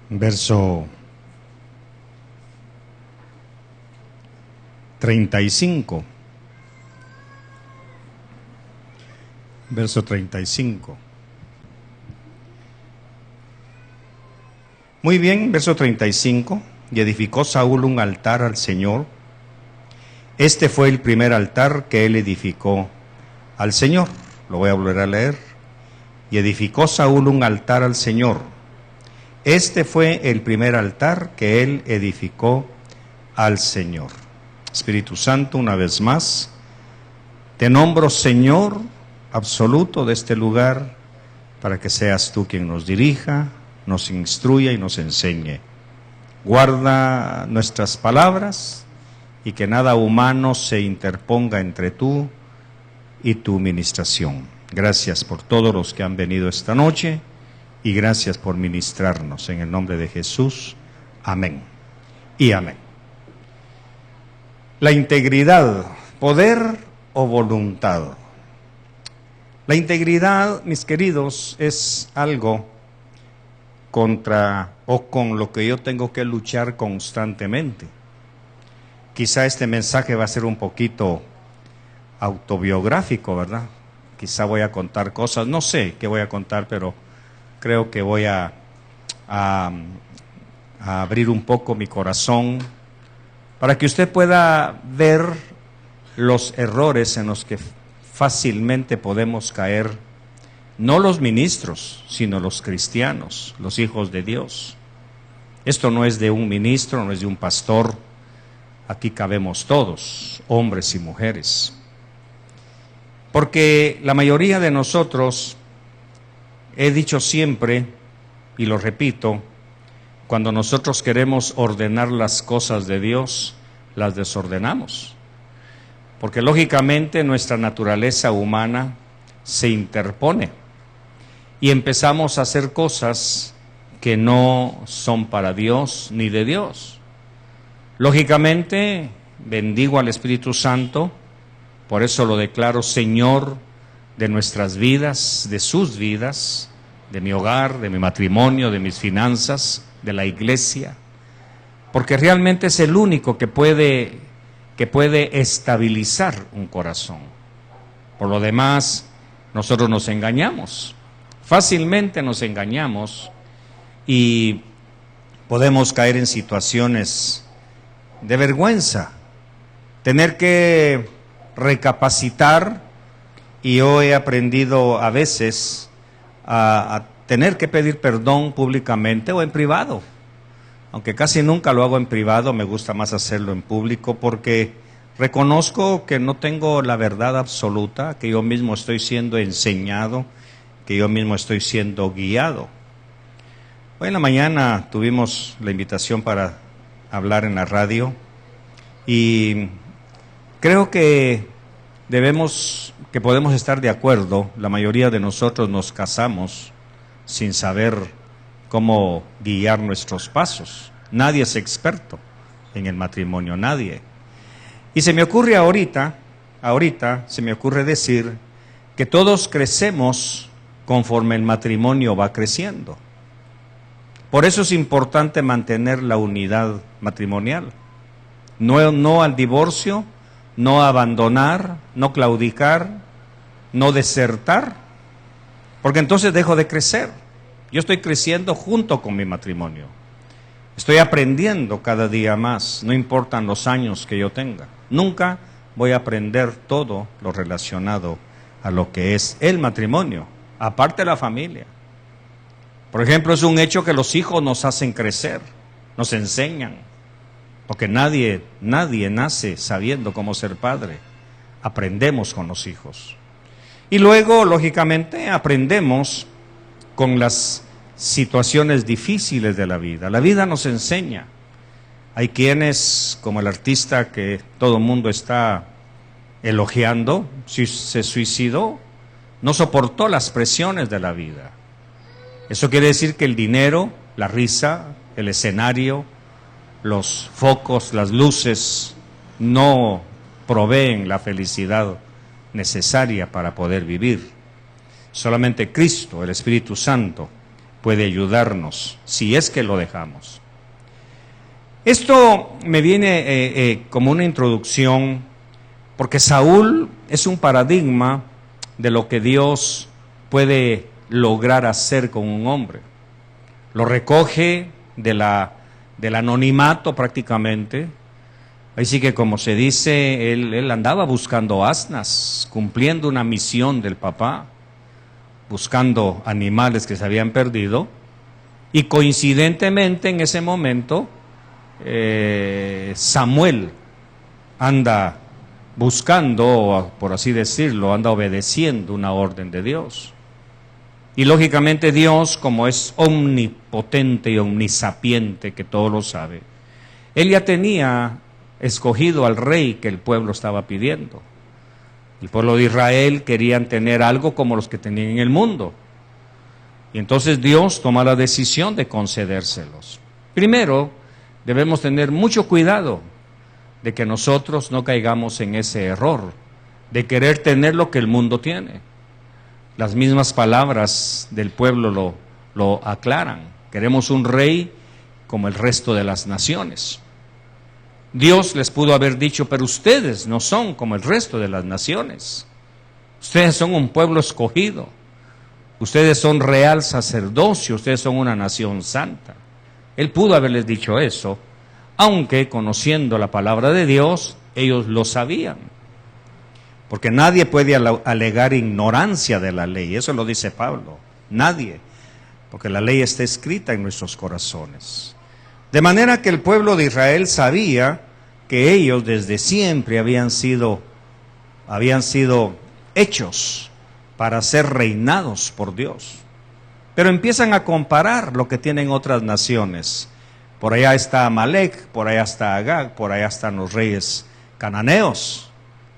verso 35. Verso 35. Muy bien, verso 35. Y edificó Saúl un altar al Señor. Este fue el primer altar que él edificó al Señor. Lo voy a volver a leer. Y edificó Saúl un altar al Señor. Este fue el primer altar que él edificó al Señor. Espíritu Santo, una vez más, te nombro Señor absoluto de este lugar, para que seas tú quien nos dirija, nos instruya y nos enseñe. Guarda nuestras palabras y que nada humano se interponga entre tú y tu ministración. Gracias por todos los que han venido esta noche y gracias por ministrarnos. En el nombre de Jesús, amén y amén. La integridad, poder o voluntad. La integridad, mis queridos, es algo contra o con lo que yo tengo que luchar constantemente. Quizá este mensaje va a ser un poquito autobiográfico, ¿verdad? Quizá voy a contar cosas, no sé qué voy a contar, pero creo que voy a abrir un poco mi corazón para que usted pueda ver los errores en los que fácilmente podemos caer, no los ministros, sino los cristianos, los hijos de Dios. Esto no es de un ministro, no es de un pastor, aquí cabemos todos, hombres y mujeres. Porque la mayoría de nosotros, he dicho siempre, y lo repito, cuando nosotros queremos ordenar las cosas de Dios, las desordenamos. Porque lógicamente nuestra naturaleza humana se interpone y empezamos a hacer cosas que no son para Dios ni de Dios. Lógicamente bendigo al Espíritu Santo, por eso lo declaro Señor de nuestras vidas, de sus vidas, de mi hogar, de mi matrimonio, de mis finanzas, de la iglesia, porque realmente es el único que puede estabilizar un corazón. Por lo demás, nosotros nos engañamos, fácilmente nos engañamos y podemos caer en situaciones de vergüenza, tener que recapacitar, y yo he aprendido a veces a tener que pedir perdón públicamente o en privado. Aunque casi nunca lo hago en privado, me gusta más hacerlo en público porque reconozco que no tengo la verdad absoluta, que yo mismo estoy siendo enseñado, que yo mismo estoy siendo guiado. Hoy en la mañana tuvimos la invitación para hablar en la radio y creo que podemos estar de acuerdo. La mayoría de nosotros nos casamos sin saber cómo guiar nuestros pasos. Nadie es experto en el matrimonio, nadie. Y se me ocurre ahorita se me ocurre decir que todos crecemos conforme el matrimonio va creciendo. Por eso es importante mantener la unidad matrimonial. No al divorcio, no abandonar, no claudicar, no desertar, porque entonces dejo de crecer. Yo estoy creciendo junto con mi matrimonio. Estoy aprendiendo cada día más, no importan los años que yo tenga. Nunca voy a aprender todo lo relacionado a lo que es el matrimonio, aparte de la familia. Por ejemplo, es un hecho que los hijos nos hacen crecer, nos enseñan, porque nadie nace sabiendo cómo ser padre. Aprendemos con los hijos. Y luego, lógicamente, aprendemos con las situaciones difíciles de la vida. La vida nos enseña. Hay quienes, como el artista que todo el mundo está elogiando, se suicidó, no soportó las presiones de la vida. Eso quiere decir que el dinero, la risa, el escenario, los focos, las luces, no proveen la felicidad necesaria para poder vivir. Solamente Cristo, el Espíritu Santo, puede ayudarnos, si es que lo dejamos. Esto me viene como una introducción, porque Saúl es un paradigma de lo que Dios puede lograr hacer con un hombre. Lo recoge del anonimato prácticamente. Así que, como se dice, él andaba buscando asnas, cumpliendo una misión del papá, buscando animales que se habían perdido, y coincidentemente en ese momento Samuel anda buscando, por así decirlo, anda obedeciendo una orden de Dios. Y lógicamente Dios, como es omnipotente y omnisapiente, que todo lo sabe, Él ya tenía escogido al rey que el pueblo estaba pidiendo. El pueblo de Israel querían tener algo como los que tenían en el mundo. Y entonces Dios toma la decisión de concedérselos. Primero, debemos tener mucho cuidado de que nosotros no caigamos en ese error de querer tener lo que el mundo tiene. Las mismas palabras del pueblo lo aclaran. Queremos un rey como el resto de las naciones. Dios les pudo haber dicho, pero ustedes no son como el resto de las naciones. Ustedes son un pueblo escogido. Ustedes son real sacerdocio, ustedes son una nación santa. Él pudo haberles dicho eso, aunque conociendo la palabra de Dios, ellos lo sabían. Porque nadie puede alegar ignorancia de la ley, eso lo dice Pablo, nadie, porque la ley está escrita en nuestros corazones. De manera que el pueblo de Israel sabía que ellos desde siempre habían sido hechos para ser reinados por Dios. Pero empiezan a comparar lo que tienen otras naciones. Por allá está Amalek, por allá está Agag, por allá están los reyes cananeos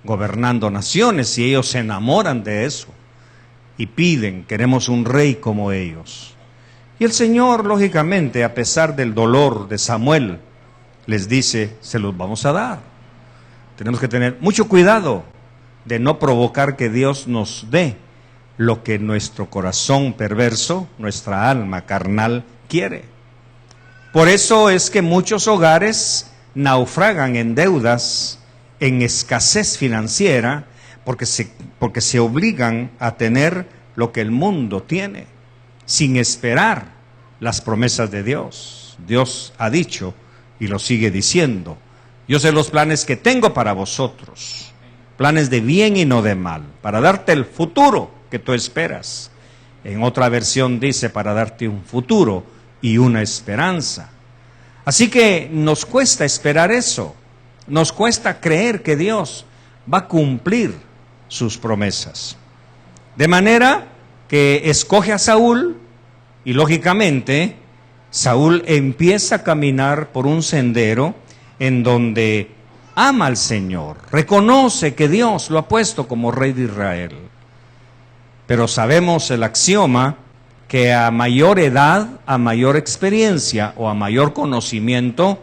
gobernando naciones, y ellos se enamoran de eso y piden, queremos un rey como ellos. Y el Señor, lógicamente, a pesar del dolor de Samuel, les dice, se los vamos a dar. Tenemos que tener mucho cuidado de no provocar que Dios nos dé lo que nuestro corazón perverso, nuestra alma carnal quiere. Por eso es que muchos hogares naufragan en deudas, en escasez financiera, porque se obligan a tener lo que el mundo tiene, sin esperar las promesas de Dios. Dios ha dicho, y lo sigue diciendo, yo sé los planes que tengo para vosotros, planes de bien y no de mal, para darte el futuro que tú esperas. En otra versión dice, para darte un futuro y una esperanza. Así que nos cuesta esperar eso, nos cuesta creer que Dios va a cumplir sus promesas. De manera que escoge a Saúl, y lógicamente Saúl empieza a caminar por un sendero en donde ama al Señor, reconoce que Dios lo ha puesto como rey de Israel. Pero sabemos el axioma que a mayor edad, a mayor experiencia o a mayor conocimiento,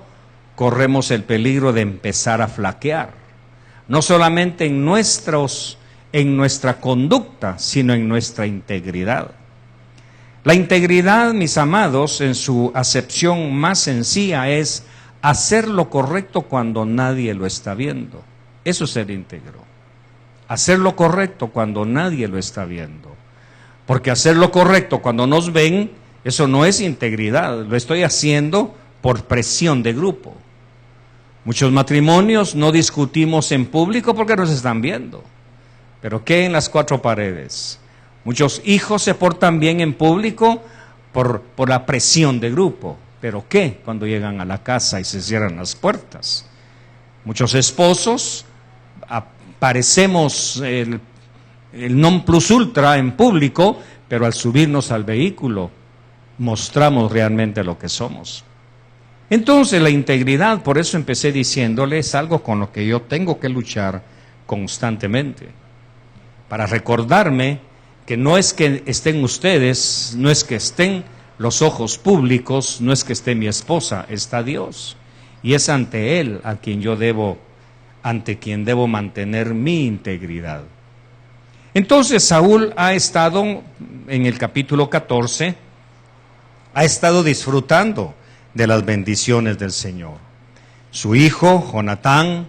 corremos el peligro de empezar a flaquear. No solamente en nuestra conducta, sino en nuestra integridad. La integridad, mis amados, en su acepción más sencilla es hacer lo correcto cuando nadie lo está viendo. Eso es ser íntegro. Hacer lo correcto cuando nadie lo está viendo. Porque hacer lo correcto cuando nos ven, eso no es integridad. Lo estoy haciendo por presión de grupo. Muchos matrimonios no discutimos en público porque nos están viendo. Pero ¿qué en las cuatro paredes? Muchos hijos se portan bien en público por la presión de grupo. ¿Pero qué cuando llegan a la casa y se cierran las puertas? Muchos esposos parecemos el non plus ultra en público, pero al subirnos al vehículo mostramos realmente lo que somos. Entonces la integridad, por eso empecé diciéndole, es algo con lo que yo tengo que luchar constantemente. Para recordarme que no es que estén ustedes, no es que estén los ojos públicos, no es que esté mi esposa, está Dios. Y es ante Él ante quien debo mantener mi integridad. Entonces Saúl ha estado en el capítulo 14 ha estado disfrutando de las bendiciones del Señor. Su hijo, Jonatán,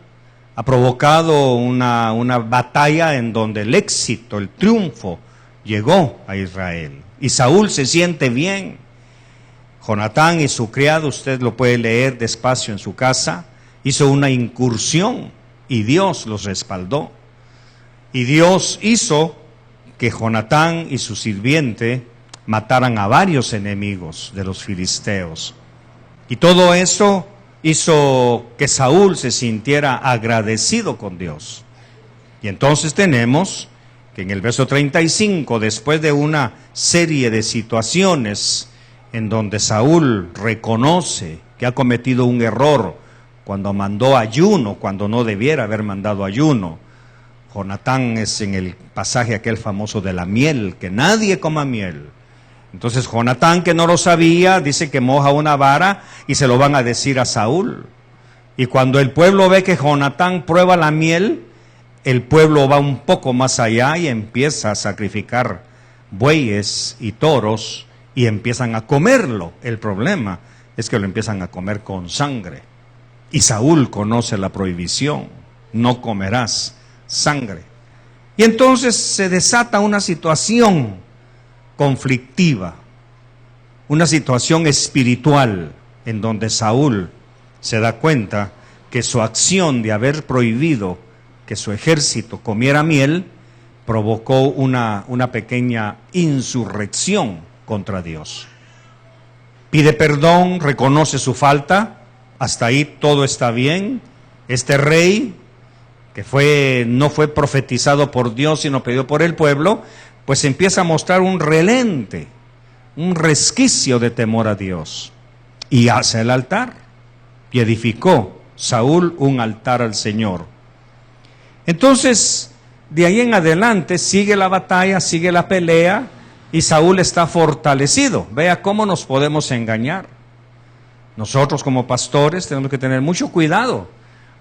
ha provocado una batalla en donde el éxito, el triunfo, llegó a Israel. Y Saúl se siente bien. Jonatán y su criado, usted lo puede leer despacio en su casa, hizo una incursión y Dios los respaldó. Y Dios hizo que Jonatán y su sirviente mataran a varios enemigos de los filisteos. Y todo eso hizo que Saúl se sintiera agradecido con Dios. Y entonces tenemos que en el verso 35, después de una serie de situaciones en donde Saúl reconoce que ha cometido un error cuando mandó ayuno, cuando no debiera haber mandado ayuno. Jonatán es en el pasaje aquel famoso de la miel, que nadie coma miel. Entonces Jonatán, que no lo sabía, dice que moja una vara y se lo van a decir a Saúl. Y cuando el pueblo ve que Jonatán prueba la miel, el pueblo va un poco más allá y empieza a sacrificar bueyes y toros y empiezan a comerlo. El problema es que lo empiezan a comer con sangre. Y Saúl conoce la prohibición: no comerás sangre. Y entonces se desata una situación conflictiva, una situación espiritual, en donde Saúl se da cuenta que su acción de haber prohibido que su ejército comiera miel provocó una pequeña insurrección contra Dios. Pide perdón, reconoce su falta, hasta ahí todo está bien. Este rey, que no fue profetizado por Dios, sino pedido por el pueblo, pues empieza a mostrar un relente, un resquicio de temor a Dios. Y hace el altar, y edificó Saúl un altar al Señor. Entonces, de ahí en adelante, sigue la batalla, sigue la pelea, y Saúl está fortalecido. Vea cómo nos podemos engañar. Nosotros como pastores tenemos que tener mucho cuidado.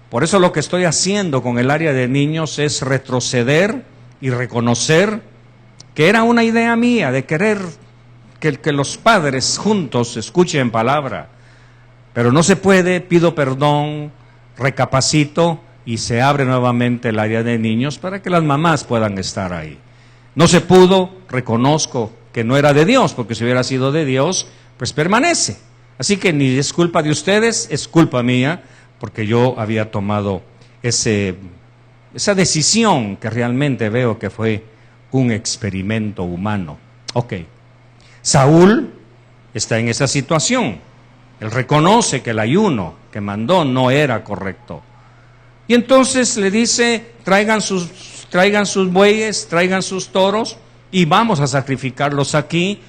Por eso lo que estoy haciendo con el área de niños es retroceder y reconocer que era una idea mía de querer que los padres juntos escuchen palabra. Pero no se puede, pido perdón, recapacito y se abre nuevamente el área de niños para que las mamás puedan estar ahí. No se pudo, reconozco que no era de Dios, porque si hubiera sido de Dios, pues permanece. Así que ni es culpa de ustedes, es culpa mía, porque yo había tomado esa decisión que realmente veo que fue un experimento humano. Ok, Saúl está en esa situación. Él reconoce que el ayuno que mandó no era correcto. Y entonces le dice: traigan sus bueyes, traigan sus toros y vamos a sacrificarlos aquí.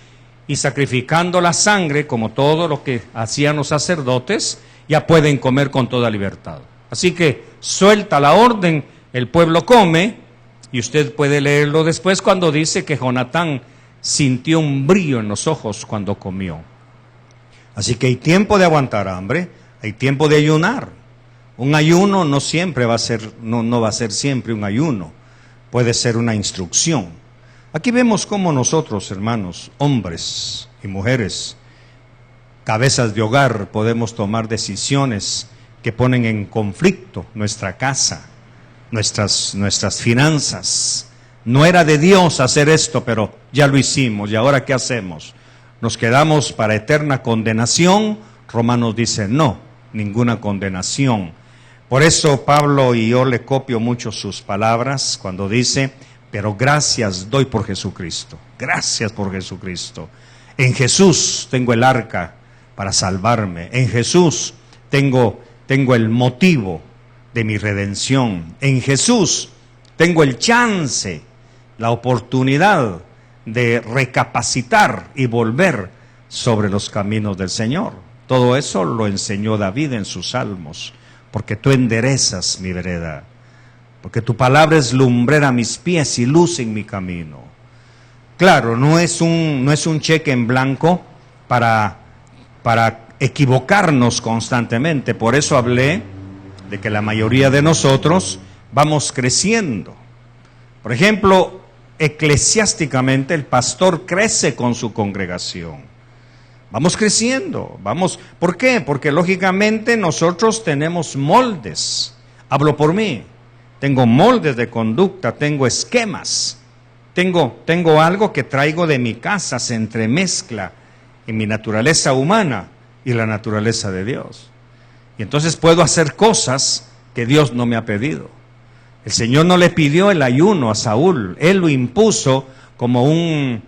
Y sacrificando la sangre, como todo lo que hacían los sacerdotes, ya pueden comer con toda libertad. Así que suelta la orden, el pueblo come, y usted puede leerlo después cuando dice que Jonatán sintió un brillo en los ojos cuando comió. Así que hay tiempo de aguantar hambre, hay tiempo de ayunar. Un ayuno no siempre va a ser, no va a ser siempre un ayuno, puede ser una instrucción. Aquí vemos cómo nosotros, hermanos, hombres y mujeres, cabezas de hogar, podemos tomar decisiones que ponen en conflicto nuestra casa, nuestras finanzas. No era de Dios hacer esto, pero ya lo hicimos. ¿Y ahora qué hacemos? ¿Nos quedamos para eterna condenación? Romanos dice no, ninguna condenación. Por eso Pablo, y yo le copio mucho sus palabras cuando dice: pero gracias doy por Jesucristo. Gracias por Jesucristo. En Jesús tengo el arca para salvarme. En Jesús tengo el motivo de mi redención. En Jesús tengo el chance, la oportunidad de recapacitar y volver sobre los caminos del Señor. Todo eso lo enseñó David en sus salmos. Porque tú enderezas mi vereda. Porque tu palabra es lumbrera a mis pies y luz en mi camino. Claro, no es un cheque en blanco para equivocarnos constantemente. Por eso hablé de que la mayoría de nosotros vamos creciendo. Por ejemplo, eclesiásticamente el pastor crece con su congregación. Vamos creciendo, vamos. ¿Por qué? Porque lógicamente nosotros tenemos moldes. Hablo por mí. Tengo moldes de conducta, tengo esquemas. Tengo algo que traigo de mi casa, se entremezcla en mi naturaleza humana y la naturaleza de Dios. Y entonces puedo hacer cosas que Dios no me ha pedido. El Señor no le pidió el ayuno a Saúl, Él lo impuso como un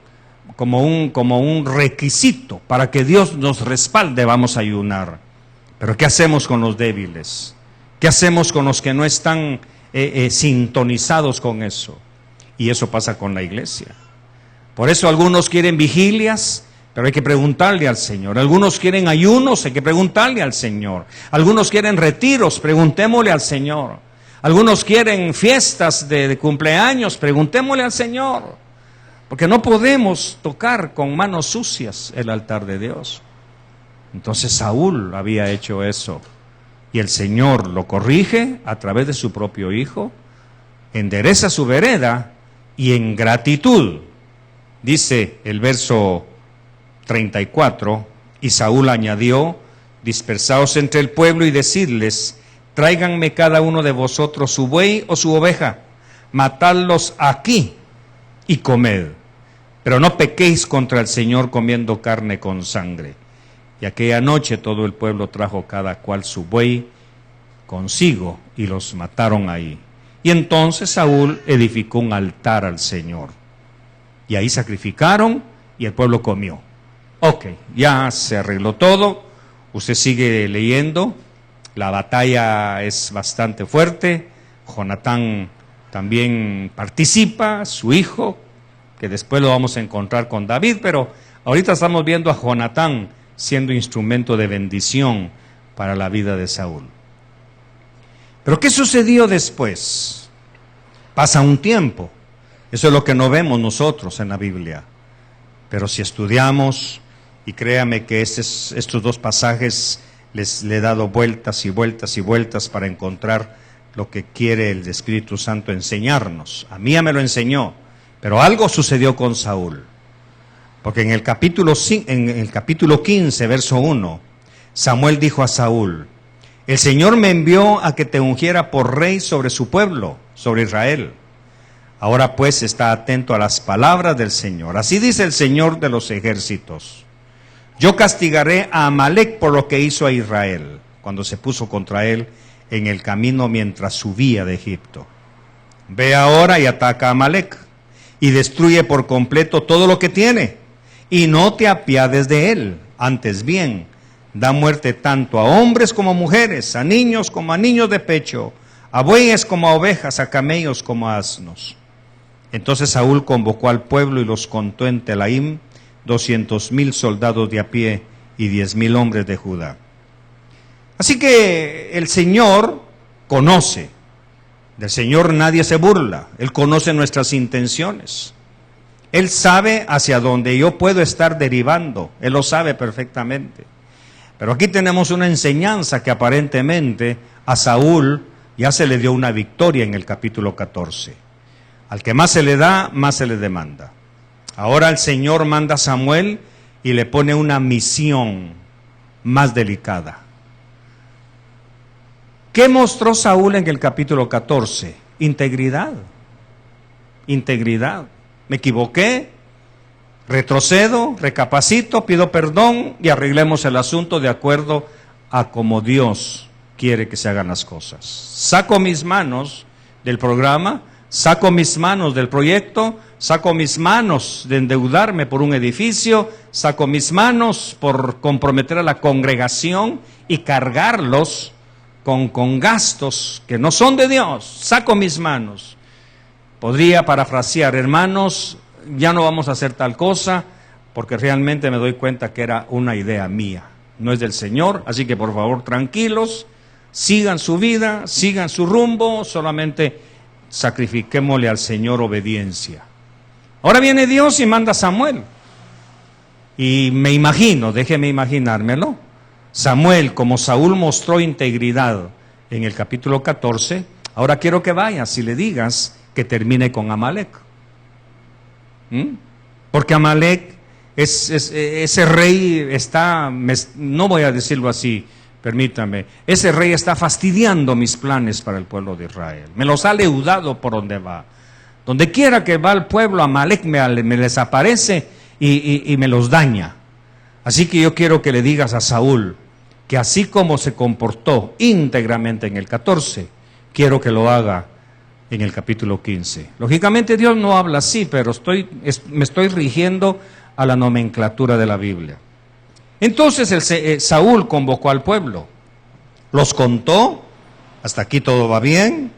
requisito para que Dios nos respalde. Vamos a ayunar. Pero ¿qué hacemos con los débiles? ¿Qué hacemos con los que no están sintonizados con eso? Y eso pasa con la iglesia. Por eso algunos quieren vigilias, pero hay que preguntarle al Señor. Algunos quieren ayunos, hay que preguntarle al Señor. Algunos quieren retiros, preguntémosle al Señor. Algunos quieren fiestas de cumpleaños, preguntémosle al Señor. Porque no podemos tocar con manos sucias el altar de Dios. Entonces Saúl había hecho eso. Y el Señor lo corrige a través de su propio hijo, endereza su vereda y en gratitud, dice el verso 34, y Saúl añadió: dispersaos entre el pueblo y decidles: tráiganme cada uno de vosotros su buey o su oveja, matadlos aquí y comed, pero no pequéis contra el Señor comiendo carne con sangre. Y aquella noche todo el pueblo trajo cada cual su buey consigo y los mataron ahí. Y entonces Saúl edificó un altar al Señor. Y ahí sacrificaron y el pueblo comió. Ok, ya se arregló todo. Usted sigue leyendo. La batalla es bastante fuerte. Jonatán también participa, su hijo, que después lo vamos a encontrar con David, pero ahorita estamos viendo a Jonatán siendo instrumento de bendición para la vida de Saúl. Pero ¿qué sucedió después? Pasa un tiempo. Eso es lo que no vemos nosotros en la Biblia. Pero si estudiamos, y créame que estos dos pasajes le he dado vueltas y vueltas y vueltas para encontrar lo que quiere el Espíritu Santo enseñarnos. A mí ya me lo enseñó, pero algo sucedió con Saúl. Porque en el capítulo 15, verso 1, Samuel dijo a Saúl: el Señor me envió a que te ungiera por rey sobre su pueblo, sobre Israel. Ahora pues está atento a las palabras del Señor. Así dice el Señor de los ejércitos: yo castigaré a Amalec por lo que hizo a Israel, cuando se puso contra él en el camino mientras subía de Egipto. Ve ahora y ataca a Amalec, y destruye por completo todo lo que tiene, y no te apiades de él, antes bien, da muerte tanto a hombres como a mujeres, a niños como a niños de pecho, a bueyes como a ovejas, a camellos como a asnos. Entonces Saúl convocó al pueblo y los contó en Telaim, 200,000 soldados de a pie y 10,000 hombres de Judá. Así que el Señor conoce, del Señor nadie se burla, Él conoce nuestras intenciones. Él sabe hacia dónde yo puedo estar derivando, Él lo sabe perfectamente. Pero aquí tenemos una enseñanza que aparentemente a Saúl ya se le dio una victoria en el capítulo 14. Al que más se le da, más se le demanda. Ahora el Señor manda a Samuel y le pone una misión más delicada. ¿Qué mostró Saúl en el capítulo 14? Integridad. Integridad. Me equivoqué, retrocedo, recapacito, pido perdón y arreglemos el asunto de acuerdo a como Dios quiere que se hagan las cosas. Saco mis manos del programa, saco mis manos del proyecto, saco mis manos de endeudarme por un edificio, saco mis manos por comprometer a la congregación y cargarlos con gastos que no son de Dios. Saco mis manos. Podría parafrasear: hermanos, ya no vamos a hacer tal cosa, porque realmente me doy cuenta que era una idea mía, no es del Señor, así que por favor tranquilos, sigan su vida, sigan su rumbo, solamente sacrifiquémosle al Señor obediencia. Ahora viene Dios y manda a Samuel, y me imagino, déjeme imaginármelo, Samuel, como Saúl mostró integridad en el capítulo 14, ahora quiero que vayas y le digas que termine con Amalec. Porque Amalec ese rey está, no voy a decirlo así, permítame, ese rey está fastidiando mis planes para el pueblo de Israel. Me los ha leudado por donde va. Donde quiera que va el pueblo, Amalek me les aparece y me los daña. Así que yo quiero que le digas a Saúl que así como se comportó íntegramente en el 14, quiero que lo haga en el capítulo 15. Lógicamente Dios no habla así, pero me estoy rigiendo a la nomenclatura de la Biblia. Entonces Saúl convocó al pueblo, los contó, hasta aquí todo va bien,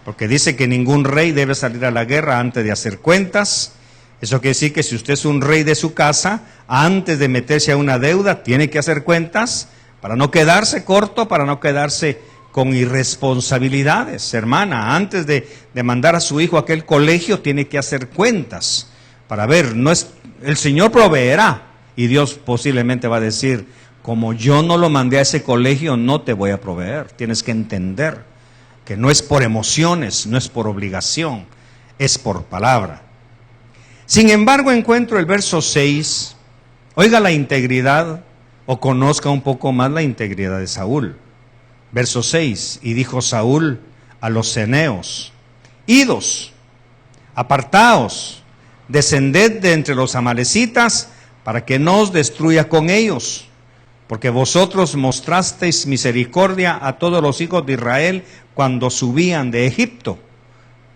porque dice que ningún rey debe salir a la guerra antes de hacer cuentas. Eso quiere decir que si usted es un rey de su casa, antes de meterse a una deuda, tiene que hacer cuentas para no quedarse corto, para no quedarse con irresponsabilidades. Hermana, antes de mandar a su hijo a aquel colegio, tiene que hacer cuentas para ver, el Señor proveerá. Y Dios posiblemente va a decir, como yo no lo mandé a ese colegio, no te voy a proveer. Tienes que entender que no es por emociones, no es por obligación, es por palabra. Sin embargo, encuentro el verso 6, oiga la integridad, o conozca un poco más la integridad de Saúl. Verso 6, y dijo Saúl a los ceneos, idos, apartaos, descended de entre los amalecitas, para que no os destruya con ellos, porque vosotros mostrasteis misericordia a todos los hijos de Israel cuando subían de Egipto.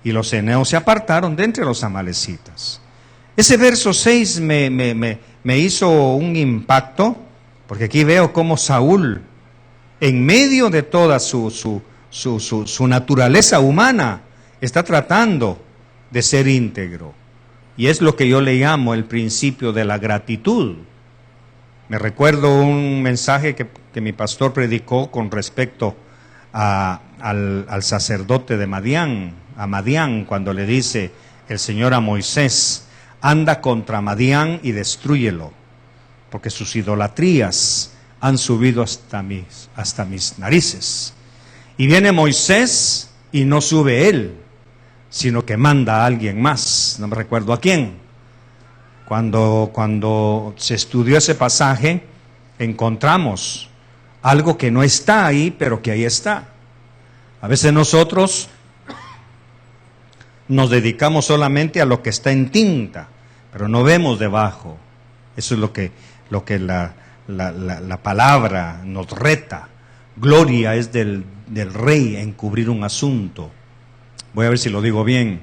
Y los ceneos se apartaron de entre los amalecitas. Ese verso 6 me hizo un impacto, porque aquí veo cómo Saúl, en medio de toda su naturaleza humana, está tratando de ser íntegro. Y es lo que yo le llamo el principio de la gratitud. Me recuerdo un mensaje que mi pastor predicó con respecto al sacerdote de Madián, a Madián, cuando le dice el Señor a Moisés, anda contra Madián y destrúyelo, porque sus idolatrías han subido hasta mis narices. Y viene Moisés y no sube él, sino que manda a alguien más, no me recuerdo a quién. Cuando se estudió ese pasaje, encontramos algo que no está ahí, pero que ahí está. A veces nosotros nos dedicamos solamente a lo que está en tinta, pero no vemos debajo. Eso es lo que la palabra nos reta. Gloria es del rey encubrir un asunto. Voy a ver si lo digo bien.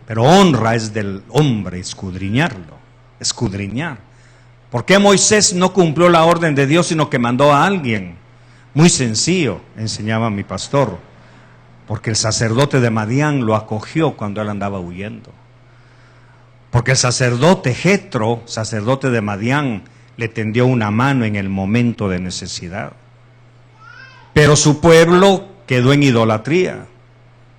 Pero honra es del hombre escudriñarlo. Escudriñar. ¿Por qué Moisés no cumplió la orden de Dios, sino que mandó a alguien? Muy sencillo, enseñaba mi pastor. Porque el sacerdote de Madián lo acogió cuando él andaba huyendo. Porque el sacerdote Jetro, sacerdote de Madián, le tendió una mano en el momento de necesidad. Pero su pueblo quedó en idolatría.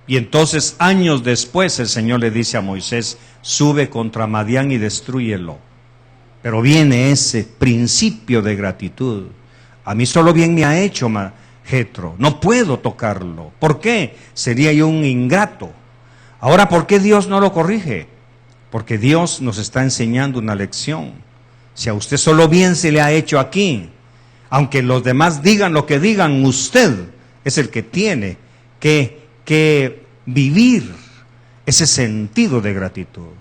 Y entonces, años después, el Señor le dice a Moisés, sube contra Madián y destrúyelo. Pero viene ese principio de gratitud. A mí solo bien me ha hecho Jetro, no puedo tocarlo. ¿Por qué? Sería yo un ingrato. Ahora, ¿por qué Dios no lo corrige? Porque Dios nos está enseñando una lección. Si a usted solo bien se le ha hecho aquí, aunque los demás digan lo que digan, usted es el que tiene que vivir ese sentido de gratitud.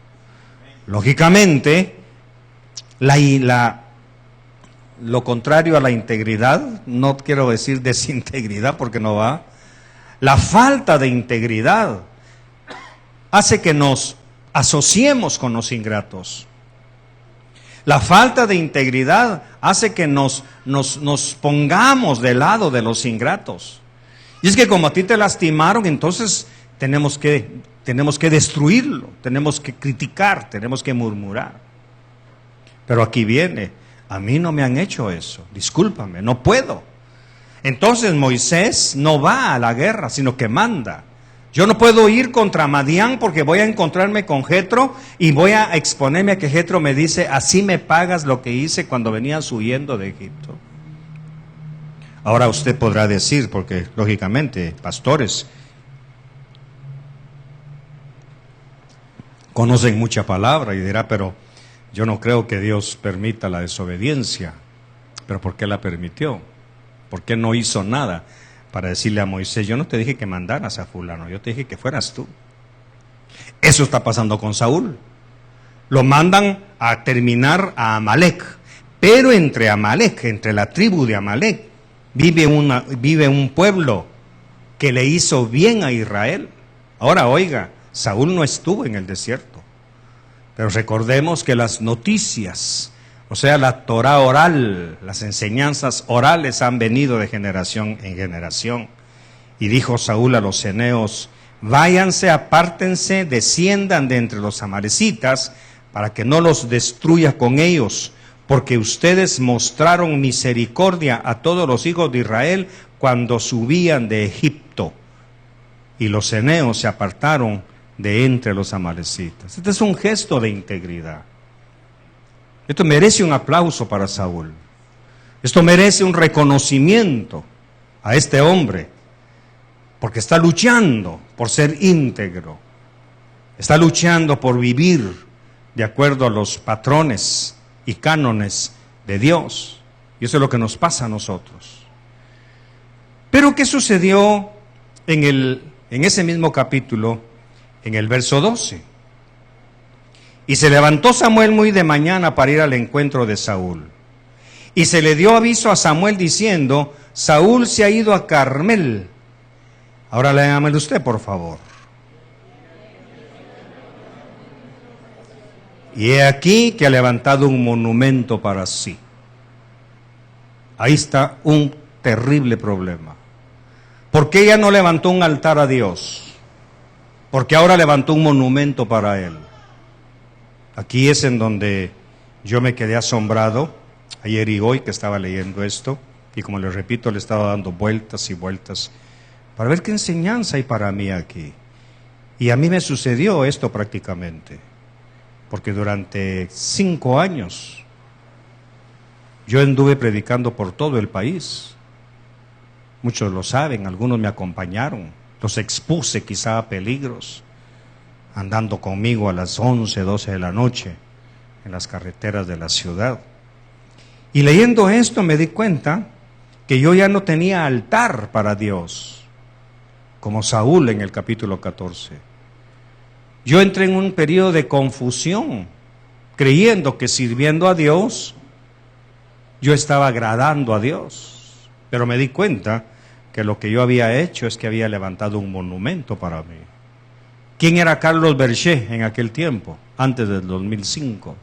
Lógicamente, lo contrario a la integridad, no quiero decir desintegridad porque no va, la falta de integridad hace que nos asociemos con los ingratos. La falta de integridad hace que nos pongamos del lado de los ingratos. Y es que como a ti te lastimaron, entonces tenemos que destruirlo, tenemos que criticar, tenemos que murmurar. Pero aquí viene, a mí no me han hecho eso, discúlpame, no puedo. Entonces Moisés no va a la guerra, sino que manda. Yo no puedo ir contra Madián porque voy a encontrarme con Jetro y voy a exponerme a que Jetro me dice, así me pagas lo que hice cuando venías huyendo de Egipto. Ahora usted podrá decir, porque lógicamente, pastores conocen mucha palabra y dirá, pero Yo no creo que Dios permita la desobediencia, pero ¿por qué la permitió? ¿Por qué no hizo nada para decirle a Moisés, yo no te dije que mandaras a fulano, yo te dije que fueras tú? Eso está pasando con Saúl. Lo mandan a terminar a Amalek, pero entre Amalek, entre la tribu de Amalek, vive un pueblo que le hizo bien a Israel. Ahora oiga, Saúl no estuvo en el desierto, pero recordemos que las noticias, o sea, la Torah oral, las enseñanzas orales han venido de generación en generación. Y dijo Saúl a los eneos, váyanse, apártense, desciendan de entre los amalecitas, para que no los destruya con ellos, porque ustedes mostraron misericordia a todos los hijos de Israel cuando subían de Egipto. Y los eneos se apartaron de entre los amalecitas. Este es un gesto de integridad. Esto merece un aplauso para Saúl. Esto merece un reconocimiento a este hombre, porque está luchando por ser íntegro. Está luchando por vivir de acuerdo a los patrones y cánones de Dios. Y eso es lo que nos pasa a nosotros. Pero ¿qué sucedió en ese mismo capítulo, en el verso 12? Y se levantó Samuel muy de mañana para ir al encuentro de Saúl. Y se le dio aviso a Samuel diciendo, Saúl se ha ido a Carmel. Ahora léamelo usted, por favor. Y he aquí que ha levantado un monumento para sí. Ahí está un terrible problema. ¿Por qué ella no levantó un altar a Dios? Porque ahora levantó un monumento para Él. Aquí es en donde yo me quedé asombrado, ayer y hoy que estaba leyendo esto, y como les repito, le estaba dando vueltas y vueltas, para ver qué enseñanza hay para mí aquí. Y a mí me sucedió esto prácticamente. Porque durante 5 años yo anduve predicando por todo el país. Muchos lo saben, algunos me acompañaron, los expuse quizá a peligros, andando conmigo a las 11, 12 de la noche en las carreteras de la ciudad. Y leyendo esto me di cuenta que yo ya no tenía altar para Dios, como Saúl en el capítulo 14. Yo entré en un periodo de confusión, creyendo que sirviendo a Dios, yo estaba agradando a Dios. Pero me di cuenta que lo que yo había hecho es que había levantado un monumento para mí. ¿Quién era Carlos Berger en aquel tiempo, antes del 2005?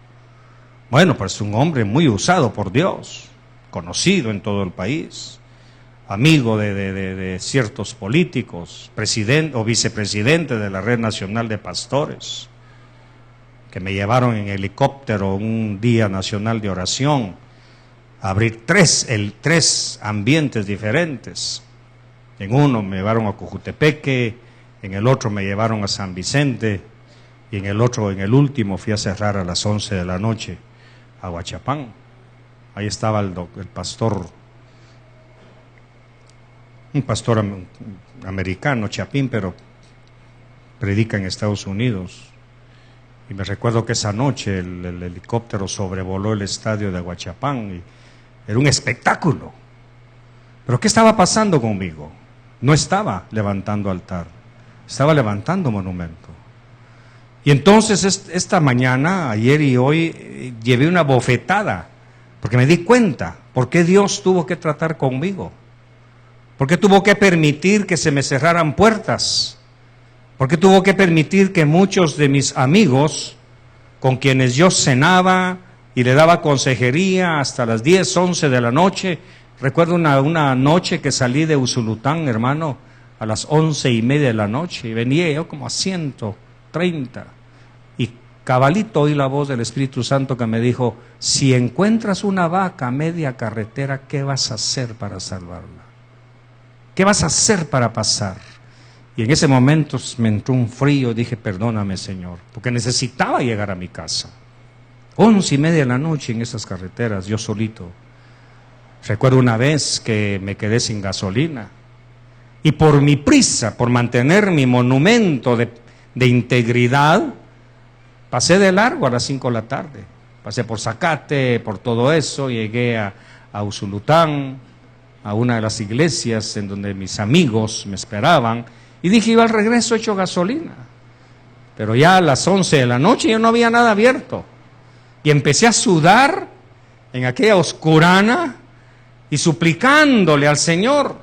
Bueno, pues un hombre muy usado por Dios, conocido en todo el país, amigo de ciertos políticos, presidente o vicepresidente de la Red Nacional de Pastores, que me llevaron en helicóptero un día nacional de oración, a abrir tres ambientes diferentes. En uno me llevaron a Cojutepeque, en el otro me llevaron a San Vicente, y en el último fui a cerrar a las 11 de la noche a Huachapán. Ahí estaba el pastor, un pastor americano, Chapín, pero predica en Estados Unidos. Y me recuerdo que esa noche el helicóptero sobrevoló el estadio de Huachapán y era un espectáculo. Pero ¿qué estaba pasando conmigo? No estaba levantando altar, estaba levantando monumento. Y entonces esta mañana, ayer y hoy, llevé una bofetada, porque me di cuenta por qué Dios tuvo que tratar conmigo. ¿Por qué tuvo que permitir que se me cerraran puertas? ¿Por qué tuvo que permitir que muchos de mis amigos, con quienes yo cenaba y le daba consejería hasta las 10, 11 de la noche? Recuerdo una noche que salí de Usulután, hermano, a las 11:30 de la noche, y venía yo como a 130. Y cabalito oí la voz del Espíritu Santo que me dijo, si encuentras una vaca a media carretera, ¿qué vas a hacer para salvarla? ¿Qué vas a hacer para pasar? Y en ese momento me entró un frío, dije, perdóname, Señor, porque necesitaba llegar a mi casa. 11:30 de la noche en esas carreteras, yo solito. Recuerdo una vez que me quedé sin gasolina, y por mi prisa, por mantener mi monumento de integridad, pasé de largo a las 5 de la tarde. Pasé por Zacate, por todo eso, llegué a Usulután, a una de las iglesias en donde mis amigos me esperaban, y dije, iba al regreso hecho gasolina. Pero ya a las 11 de la noche ya no había nada abierto. Y empecé a sudar en aquella oscurana y suplicándole al Señor,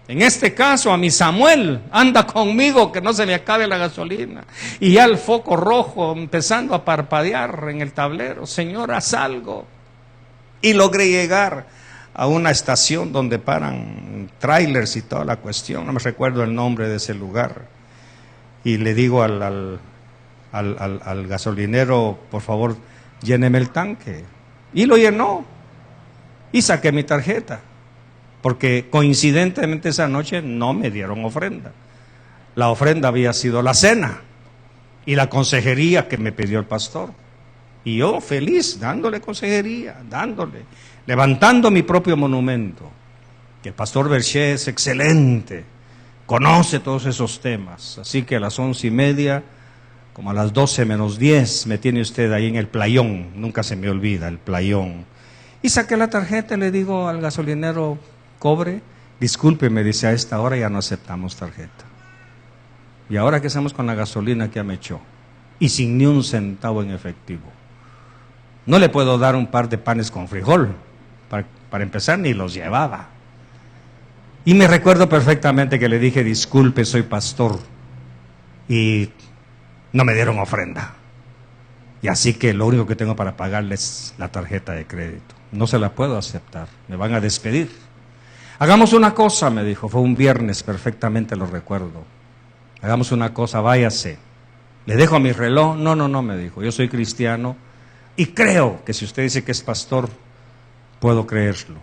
en este caso a mi Samuel, anda conmigo que no se me acabe la gasolina. Y ya el foco rojo empezando a parpadear en el tablero, Señor, haz algo. Y logré llegar a una estación donde paran trailers y toda la cuestión, no me recuerdo el nombre de ese lugar. Y le digo al gasolinero, por favor, lléneme el tanque. Y lo llenó. Y saqué mi tarjeta. Porque coincidentemente esa noche no me dieron ofrenda. La ofrenda había sido la cena y la consejería que me pidió el pastor. Y yo feliz, dándole consejería, levantando mi propio monumento. Que el pastor Berché es excelente, conoce todos esos temas. Así que a las 11:30, como a las 12 menos 10, me tiene usted ahí en el playón, nunca se me olvida, el playón. Y saqué la tarjeta y le digo al gasolinero, cobre, disculpe, me dice, a esta hora ya no aceptamos tarjeta. ¿Y ahora qué hacemos con la gasolina que ya me echó? Y sin ni un centavo en efectivo. No le puedo dar un par de panes con frijol, para empezar ni los llevaba. Y me recuerdo perfectamente que le dije, disculpe, soy pastor, y no me dieron ofrenda. Y así que lo único que tengo para pagarle es la tarjeta de crédito. No se la puedo aceptar, me van a despedir. Hagamos una cosa, me dijo, fue un viernes, perfectamente lo recuerdo. Hagamos una cosa, váyase. ¿Le dejo mi reloj? No, me dijo, yo soy cristiano y creo que si usted dice que es pastor, puedo creerlo.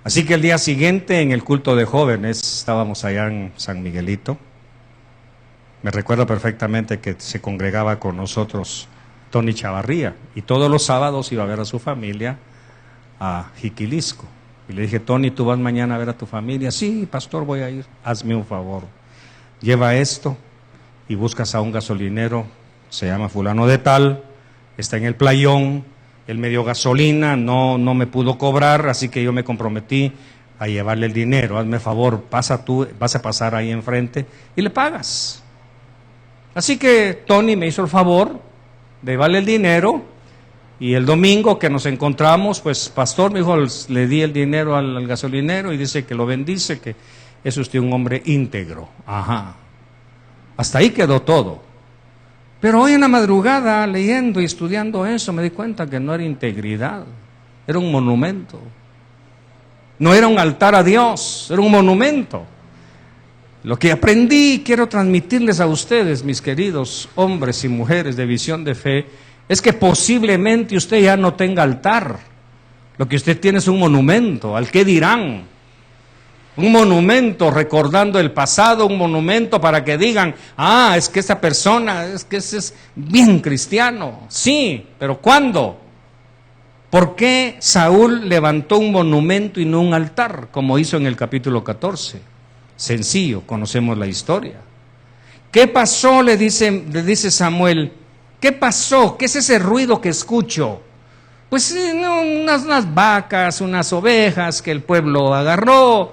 Así que el día siguiente, en el culto de jóvenes, estábamos allá en San Miguelito. Me recuerdo perfectamente que se congregaba con nosotros Tony Chavarría, y todos los sábados iba a ver a su familia a Jiquilisco. Y le dije, Tony, ¿tú vas mañana a ver a tu familia? Sí, pastor, voy a ir. Hazme un favor. Lleva esto y buscas a un gasolinero, se llama fulano de tal, está en el playón, él me dio gasolina, no me pudo cobrar, así que yo me comprometí a llevarle el dinero. Hazme favor, pasa tú, vas a pasar ahí enfrente y le pagas. Así que Tony me hizo el favor de llevarle el dinero. Y el domingo que nos encontramos, pues pastor, me dijo, le di el dinero al gasolinero y dice que lo bendice, que es usted un hombre íntegro. Ajá. Hasta ahí quedó todo. Pero hoy en la madrugada, leyendo y estudiando eso, me di cuenta que no era integridad, era un monumento. No era un altar a Dios, era un monumento. Lo que aprendí y quiero transmitirles a ustedes, mis queridos hombres y mujeres de Visión de Fe, es que posiblemente usted ya no tenga altar. Lo que usted tiene es un monumento. ¿Al qué dirán? Un monumento recordando el pasado, un monumento para que digan, es que esa persona, es que ese es bien cristiano. Sí, pero ¿cuándo? ¿Por qué Saúl levantó un monumento y no un altar, como hizo en el capítulo 14? Sencillo, conocemos la historia. ¿Qué pasó? Le dice Samuel. ¿Qué pasó? ¿Qué es ese ruido que escucho? Pues unas vacas, unas ovejas que el pueblo agarró.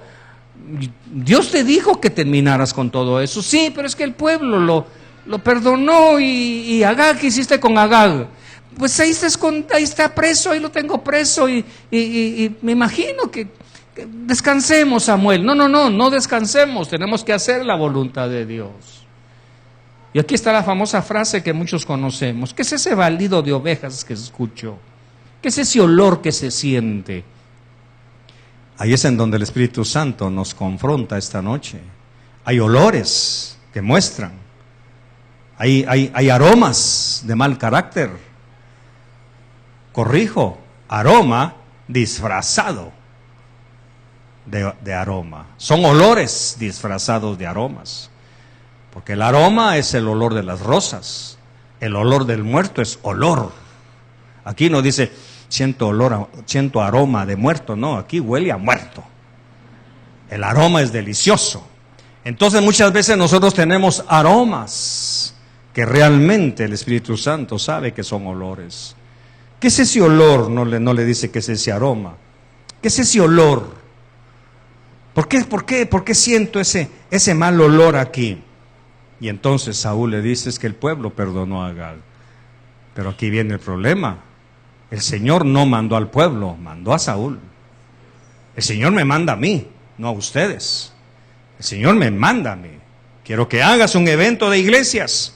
Dios te dijo que terminaras con todo eso. Sí, pero es que el pueblo lo perdonó. Y Agag, ¿qué hiciste con Agag? Pues ahí está preso, ahí lo tengo preso. Y me imagino que descansemos, Samuel. No descansemos, tenemos que hacer la voluntad de Dios. Y aquí está la famosa frase que muchos conocemos. ¿Qué es ese balido de ovejas que escucho? ¿Qué es ese olor que se siente? Ahí es en donde el Espíritu Santo nos confronta esta noche. Hay olores que muestran. Hay aromas de mal carácter. Corrijo, aroma disfrazado de aroma. Son olores disfrazados de aromas. Porque el aroma es el olor de las rosas, el olor del muerto es olor. Aquí no dice, siento aroma de muerto, no, aquí huele a muerto. El aroma es delicioso. Entonces muchas veces nosotros tenemos aromas que realmente el Espíritu Santo sabe que son olores. ¿Qué es ese olor? No le dice que es ese aroma. ¿Qué es ese olor? ¿Por qué siento ese mal olor aquí? Y entonces Saúl le dice, es que el pueblo perdonó a Gad. Pero aquí viene el problema. El Señor no mandó al pueblo, mandó a Saúl. El Señor me manda a mí, no a ustedes. El Señor me manda a mí. Quiero que hagas un evento de iglesias.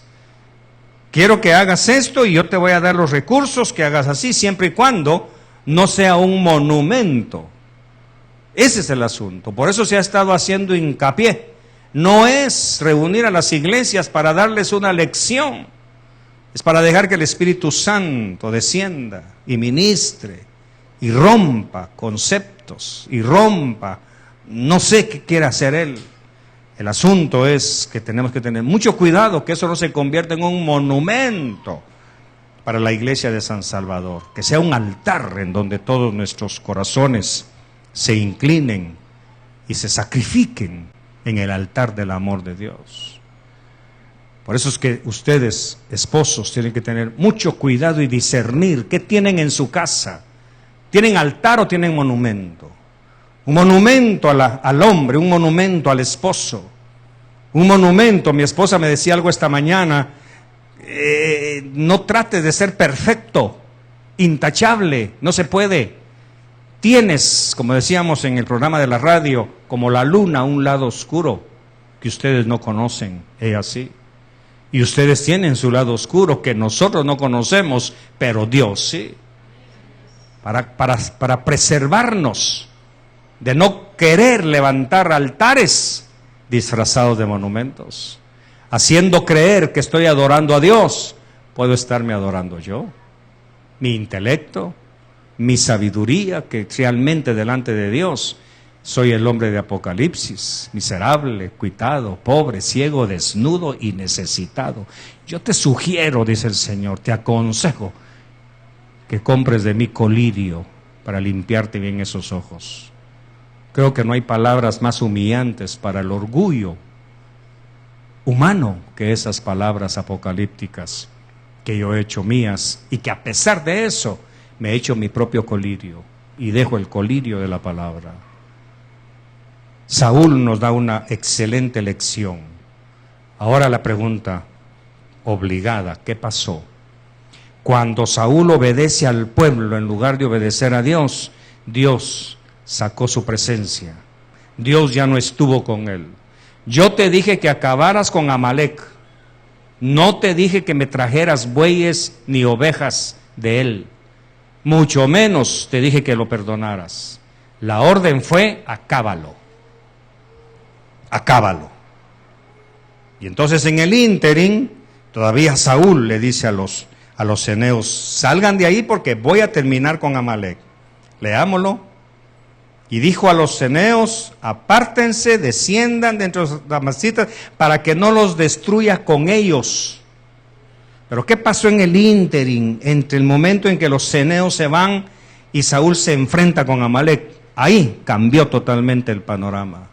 Quiero que hagas esto y yo te voy a dar los recursos, que hagas así, siempre y cuando no sea un monumento. Ese es el asunto. Por eso se ha estado haciendo hincapié. No es reunir a las iglesias para darles una lección. Es para dejar que el Espíritu Santo descienda y ministre y rompa conceptos y rompa, no sé qué quiere hacer Él. El asunto es que tenemos que tener mucho cuidado que eso no se convierta en un monumento para la iglesia de San Salvador, que sea un altar en donde todos nuestros corazones se inclinen y se sacrifiquen en el altar del amor de Dios. Por eso es que ustedes, esposos, tienen que tener mucho cuidado y discernir qué tienen en su casa. ¿Tienen altar o tienen monumento? Un monumento al hombre, un monumento al esposo, un monumento. Mi esposa me decía algo esta mañana, no trates de ser perfecto, intachable, no se puede. Tienes, como decíamos en el programa de la radio, como la luna, un lado oscuro que ustedes no conocen, es así. Y ustedes tienen su lado oscuro que nosotros no conocemos, pero Dios sí. Para preservarnos de no querer levantar altares disfrazados de monumentos, haciendo creer que estoy adorando a Dios. Puedo estarme adorando yo, mi intelecto, mi sabiduría, que realmente delante de Dios soy el hombre de Apocalipsis, miserable, cuitado, pobre, ciego, desnudo y necesitado. Yo te sugiero, dice el Señor, te aconsejo que compres de mí colirio para limpiarte bien esos ojos. Creo que no hay palabras más humillantes para el orgullo humano que esas palabras apocalípticas que yo he hecho mías, y que a pesar de eso me he hecho mi propio colirio y dejo el colirio de la palabra. Saúl nos da una excelente lección. Ahora la pregunta obligada, ¿qué pasó? Cuando Saúl obedece al pueblo en lugar de obedecer a Dios, Dios sacó su presencia. Dios ya no estuvo con él. Yo te dije que acabaras con Amalek. No te dije que me trajeras bueyes ni ovejas de él. Mucho menos te dije que lo perdonaras. La orden fue, acábalo. Acábalo. Y entonces en el ínterin, todavía Saúl le dice a los ceneos, salgan de ahí porque voy a terminar con Amalek. Leámoslo. Y dijo a los ceneos, apártense, desciendan de entre los damascitas para que no los destruya con ellos. Pero ¿qué pasó en el ínterin, entre el momento en que los ceneos se van y Saúl se enfrenta con Amalek? Ahí cambió totalmente el panorama.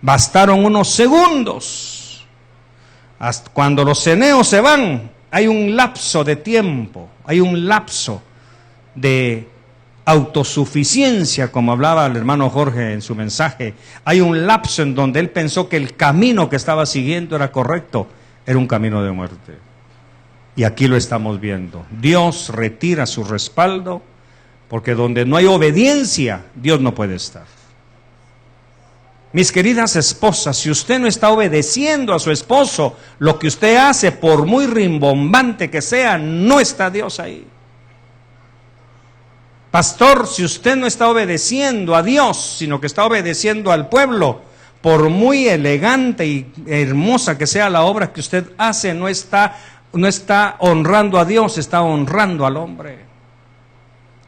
Bastaron unos segundos. Hasta cuando los ceneos se van, hay un lapso de tiempo, hay un lapso de autosuficiencia, como hablaba el hermano Jorge en su mensaje. Hay un lapso en donde él pensó que el camino que estaba siguiendo era correcto, era un camino de muerte. Y aquí lo estamos viendo. Dios retira su respaldo, porque donde no hay obediencia, Dios no puede estar. Mis queridas esposas, si usted no está obedeciendo a su esposo, lo que usted hace, por muy rimbombante que sea, no está Dios ahí. Pastor, si usted no está obedeciendo a Dios, sino que está obedeciendo al pueblo, por muy elegante y hermosa que sea la obra que usted hace, no está honrando a Dios, está honrando al hombre.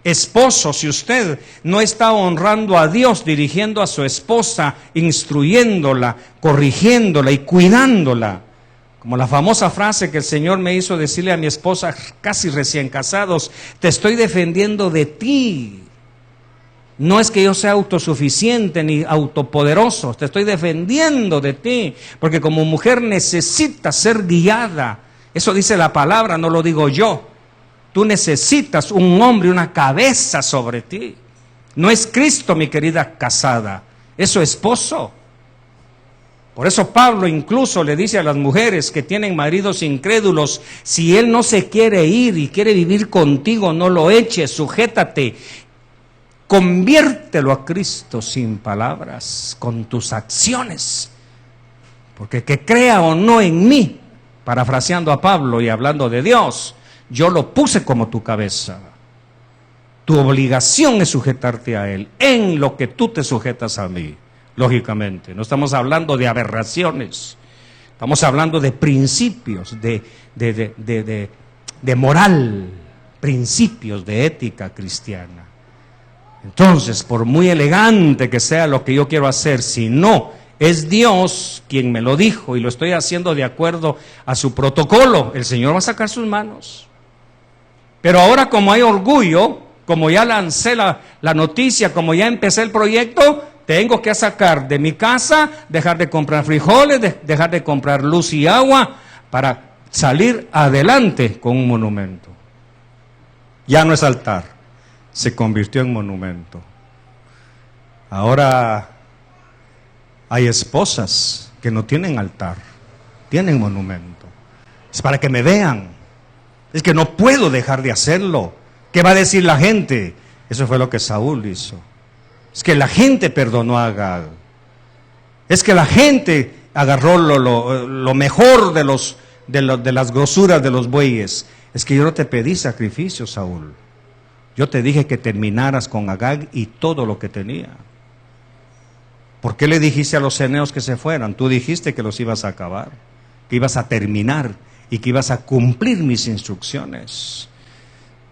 Esposo, si usted no está honrando a Dios, dirigiendo a su esposa, instruyéndola, corrigiéndola y cuidándola, como la famosa frase que el Señor me hizo decirle a mi esposa casi recién casados, te estoy defendiendo de ti. No es que yo sea autosuficiente ni autopoderoso, te estoy defendiendo de ti, porque como mujer necesita ser guiada. Eso dice la palabra, no lo digo yo. Tú necesitas un hombre, una cabeza sobre ti. No es Cristo, mi querida casada, es su esposo. Por eso Pablo incluso le dice a las mujeres que tienen maridos incrédulos, si él no se quiere ir y quiere vivir contigo, no lo eches, sujétate. Conviértelo a Cristo sin palabras, con tus acciones. Porque que crea o no en mí, parafraseando a Pablo y hablando de Dios, yo lo puse como tu cabeza. Tu obligación es sujetarte a Él, en lo que tú te sujetas a mí. Lógicamente, no estamos hablando de aberraciones, estamos hablando de principios, de moral, principios de ética cristiana. Entonces, por muy elegante que sea lo que yo quiero hacer, si no es Dios quien me lo dijo y lo estoy haciendo de acuerdo a su protocolo, el Señor va a sacar sus manos. Pero ahora, como hay orgullo, como ya lancé la noticia, como ya empecé el proyecto, tengo que sacar de mi casa, dejar de comprar frijoles, dejar de comprar luz y agua para salir adelante con un monumento. Ya no es altar, se convirtió en monumento. Ahora hay esposas que no tienen altar, tienen monumento. Es para que me vean. Es que no puedo dejar de hacerlo. ¿Qué va a decir la gente? Eso fue lo que Saúl hizo. Es que la gente perdonó a Agag. Es que la gente agarró lo mejor de las grosuras de los bueyes. Es que yo no te pedí sacrificio, Saúl. Yo te dije que terminaras con Agag y todo lo que tenía. ¿Por qué le dijiste a los ceneos que se fueran? Tú dijiste que los ibas a acabar, que ibas a terminar y que ibas a cumplir mis instrucciones.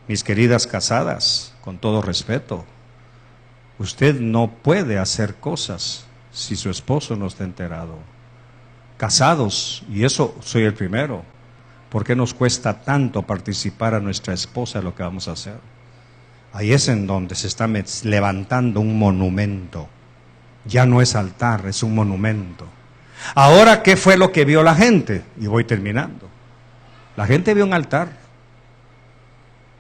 Mis queridas casadas, con todo respeto, usted no puede hacer cosas si su esposo no está enterado. Casados, y eso soy el primero, ¿por qué nos cuesta tanto participar a nuestra esposa en lo que vamos a hacer? Ahí es en donde se está levantando un monumento. Ya no es altar, es un monumento. Ahora, ¿qué fue lo que vio la gente? Y voy terminando. La gente vio un altar.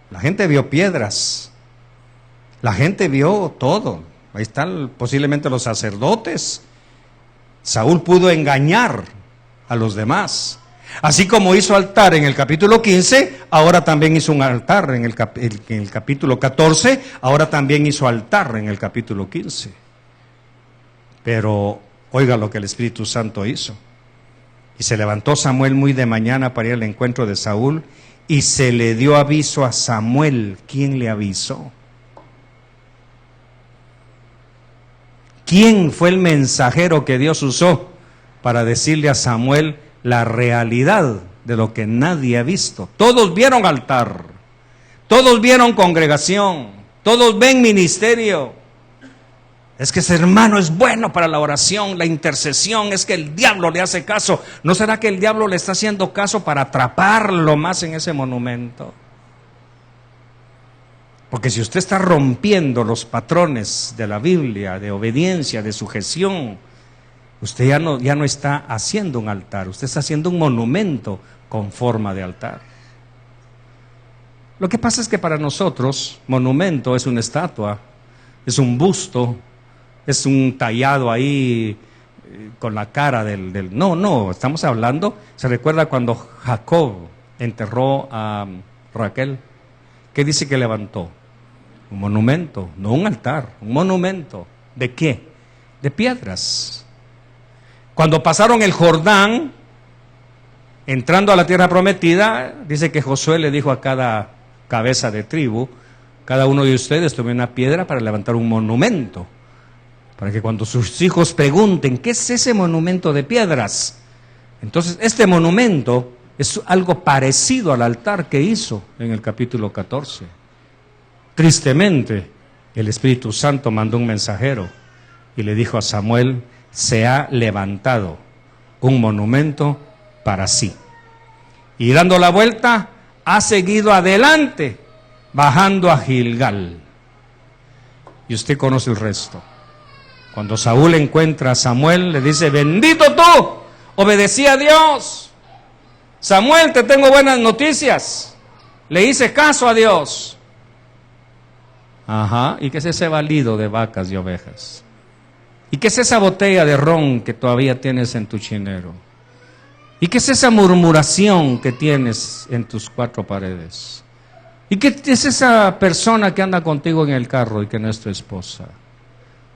La gente vio piedras. La gente vio todo. Ahí están posiblemente los sacerdotes. Saúl pudo engañar a los demás. Así como hizo altar en el capítulo 15, ahora también hizo un altar en el capítulo 14, ahora también hizo altar en el capítulo 15. Pero oiga lo que el Espíritu Santo hizo. Y se levantó Samuel muy de mañana para ir al encuentro de Saúl, y se le dio aviso a Samuel. ¿Quién le avisó? ¿Quién fue el mensajero que Dios usó para decirle a Samuel la realidad de lo que nadie ha visto? Todos vieron altar, todos vieron congregación, todos ven ministerio. Es que ese hermano es bueno para la oración, la intercesión, es que el diablo le hace caso. ¿No será que el diablo le está haciendo caso para atraparlo más en ese monumento? Porque si usted está rompiendo los patrones de la Biblia, de obediencia, de sujeción, usted ya no está haciendo un altar, usted está haciendo un monumento con forma de altar. Lo que pasa es que para nosotros, monumento es una estatua, es un busto, es un tallado ahí con la cara del... No, estamos hablando, ¿se recuerda cuando Jacob enterró a Raquel? ¿Qué dice que levantó? Un monumento, no un altar, un monumento. ¿De qué? De piedras. Cuando pasaron el Jordán, entrando a la tierra prometida, dice que Josué le dijo a cada cabeza de tribu, cada uno de ustedes tome una piedra para levantar un monumento, para que cuando sus hijos pregunten, ¿qué es ese monumento de piedras? Entonces, este monumento es algo parecido al altar que hizo en el capítulo 14. Tristemente, el Espíritu Santo mandó un mensajero y le dijo a Samuel, se ha levantado un monumento para sí. Y dando la vuelta, ha seguido adelante, bajando a Gilgal. Y usted conoce el resto. Cuando Saúl encuentra a Samuel, le dice, bendito tú, obedecí a Dios. Samuel, te tengo buenas noticias. le hice caso a Dios. Ajá, ¿y qué es ese balido de vacas y ovejas? ¿Y qué es esa botella de ron que todavía tienes en tu chinero? ¿Y qué es esa murmuración que tienes en tus cuatro paredes? ¿Y qué es esa persona que anda contigo en el carro y que no es tu esposa?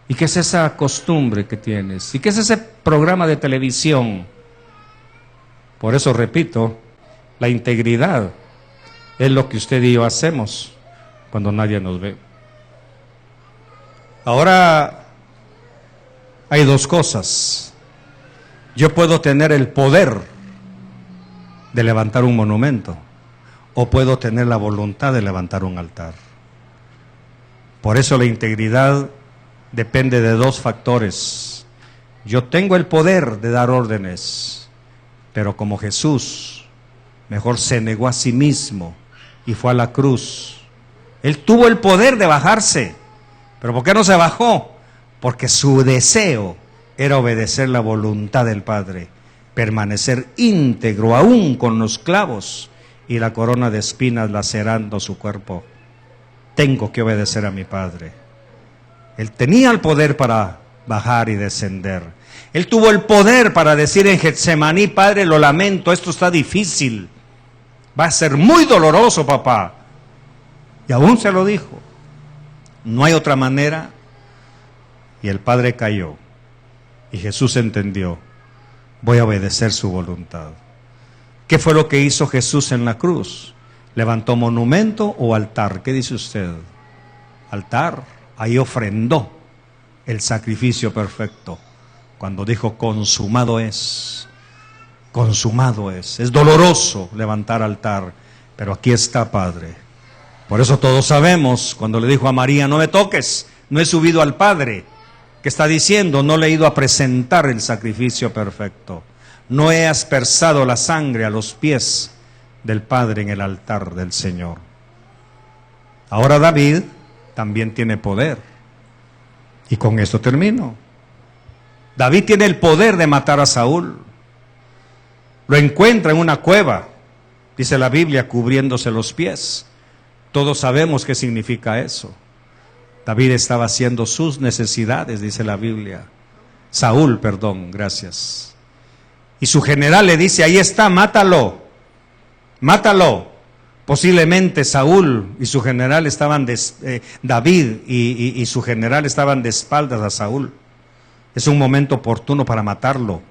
¿Y qué es esa costumbre que tienes? ¿Y qué es ese programa de televisión? Por eso repito, la integridad es lo que usted y yo hacemos cuando nadie nos ve. Ahora hay dos cosas. Yo puedo tener el poder de levantar un monumento o puedo tener la voluntad de levantar un altar. Por eso la integridad depende de dos factores. Yo tengo el poder de dar órdenes, pero como Jesús mejor se negó a sí mismo y fue a la cruz, Él tuvo el poder de bajarse. ¿Pero por qué no se bajó? Porque su deseo era obedecer la voluntad del Padre, permanecer íntegro aún con los clavos y la corona de espinas lacerando su cuerpo. Tengo que obedecer a mi Padre. Él tenía el poder para bajar y descender. Él tuvo el poder para decir en Getsemaní: Padre, lo lamento, esto está difícil. Va a ser muy doloroso, papá. Y aún se lo dijo. No hay otra manera. Y el Padre cayó. Y Jesús entendió: voy a obedecer su voluntad. ¿Qué fue lo que hizo Jesús en la cruz? ¿Levantó monumento o altar? ¿Qué dice usted? Altar. Ahí ofrendó el sacrificio perfecto. Cuando dijo: consumado es. Consumado es. Es doloroso levantar altar, pero aquí está, Padre. Por eso todos sabemos, cuando le dijo a María: no me toques, no he subido al Padre. ¿Qué está diciendo? No le he ido a presentar el sacrificio perfecto. No he aspersado la sangre a los pies del Padre en el altar del Señor. Ahora David también tiene poder. Y con esto termino. David tiene el poder de matar a Saúl. Lo encuentra en una cueva, dice la Biblia, cubriéndose los pies. Todos sabemos qué significa eso. David estaba haciendo sus necesidades, dice la Biblia. Saúl, perdón, gracias. Y su general le dice: ahí está, mátalo, mátalo. Posiblemente Saúl y su general estaban, David y su general estaban de espaldas a Saúl. Es un momento oportuno para matarlo.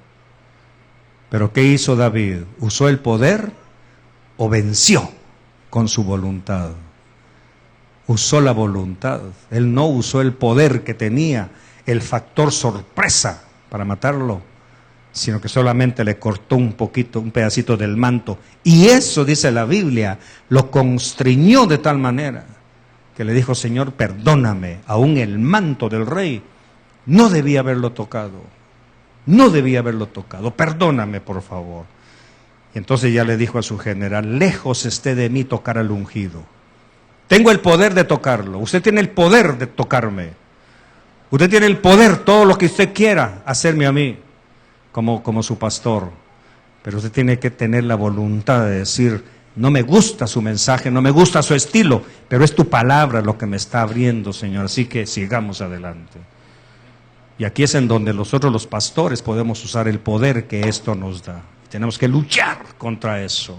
Pero ¿qué hizo David? ¿Usó el poder o venció con su voluntad? Usó la voluntad. Él no usó el poder que tenía, el factor sorpresa para matarlo, sino que solamente le cortó un poquito, un pedacito del manto. Y eso, dice la Biblia, lo constriñó de tal manera que le dijo: Señor, perdóname, aún el manto del rey no debía haberlo tocado. No debía haberlo tocado, perdóname por favor. Y entonces ya le dijo a su general: lejos esté de mí tocar al ungido. Tengo el poder de tocarlo, usted tiene el poder de tocarme. Usted tiene el poder, todo lo que usted quiera, hacerme a mí, como su pastor. Pero usted tiene que tener la voluntad de decir: no me gusta su mensaje, no me gusta su estilo, pero es tu palabra lo que me está abriendo, Señor, así que sigamos adelante. Y aquí es en donde nosotros los pastores podemos usar el poder que esto nos da. Tenemos que luchar contra eso.